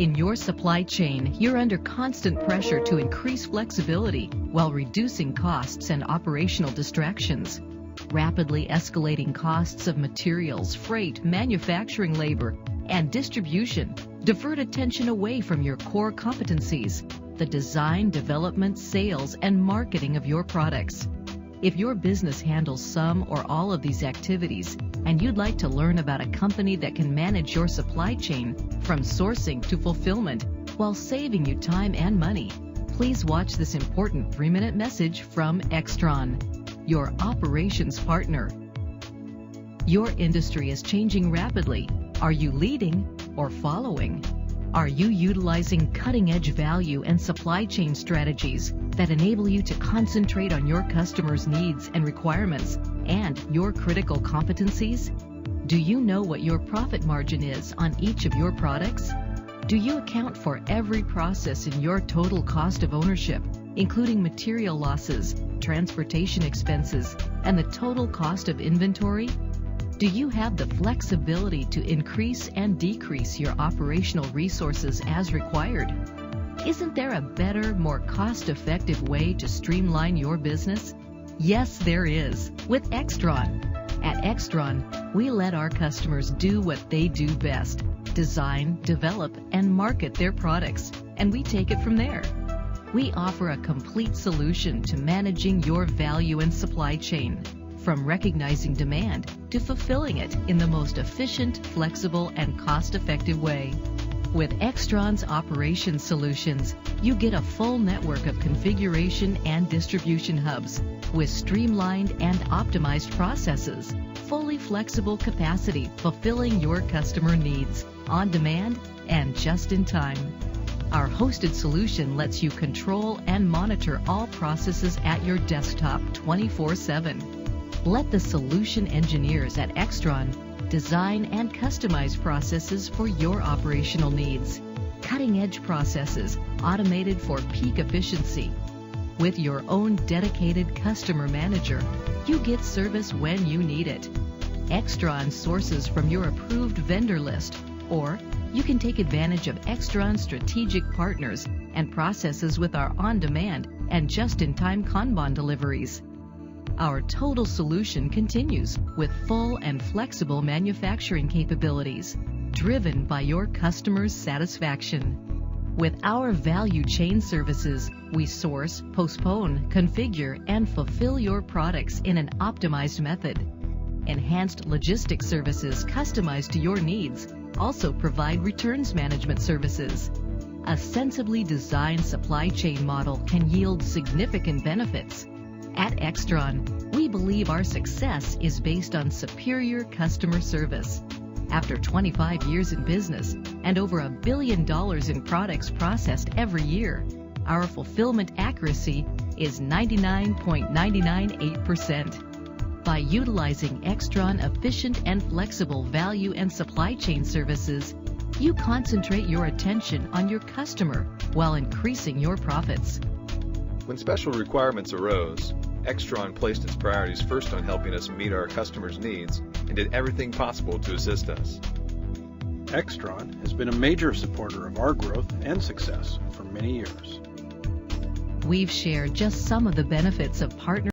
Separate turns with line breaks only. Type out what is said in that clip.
In your supply chain, you're under constant pressure to increase flexibility while reducing costs and operational distractions. Rapidly escalating costs of materials, freight, manufacturing labor, and distribution divert attention away from your core competencies, the design, development, sales, and marketing of your products. If your business handles some or all of these activities, and you'd like to learn about a company that can manage your supply chain from sourcing to fulfillment while saving you time and money, please watch this important 3-minute message from Extron, your operations partner. Your industry is changing rapidly. Are you leading or following? Are you utilizing cutting-edge value and supply chain strategies that enable you to concentrate on your customers' needs and requirements and your critical competencies? Do you know what your profit margin is on each of your products? Do you account for every process in your total cost of ownership, including material losses, transportation expenses, and the total cost of inventory? Do you have the flexibility to increase and decrease your operational resources as required? Isn't there a better, more cost-effective way to streamline your business? Yes, there is, with Extron. At Extron, we let our customers do what they do best: design, develop, and market their products, and we take it from there. We offer a complete solution to managing your value and supply chain, from recognizing demand to fulfilling it in the most efficient, flexible, and cost-effective way. With Extron's operation solutions, you get a full network of configuration and distribution hubs with streamlined and optimized processes, fully flexible capacity fulfilling your customer needs on demand and just in time. Our hosted solution lets you control and monitor all processes at your desktop 24/7. Let the solution engineers at Extron design and customize processes for your operational needs. Cutting-edge processes automated for peak efficiency. With your own dedicated customer manager, you get service when you need it. Extron sources from your approved vendor list, or you can take advantage of Extron strategic partners and processes with our on-demand and just-in-time Kanban deliveries. Our total solution continues with full and flexible manufacturing capabilities, driven by your customers' satisfaction. With our value chain services, we source, postpone, configure, and fulfill your products in an optimized method. Enhanced logistics services customized to your needs also provide returns management services. A sensibly designed supply chain model can yield significant benefits. At Extron, we believe our success is based on superior customer service. After 25 years in business and over $1 billion in products processed every year, our fulfillment accuracy is 99.998%. By utilizing Extron efficient and flexible value and supply chain services, you concentrate your attention on your customer while increasing your profits.
When special requirements arose, Extron placed its priorities first on helping us meet our customers' needs and did everything possible to assist us.
Extron has been a major supporter of our growth and success for many years.
We've shared just some of the benefits of partnering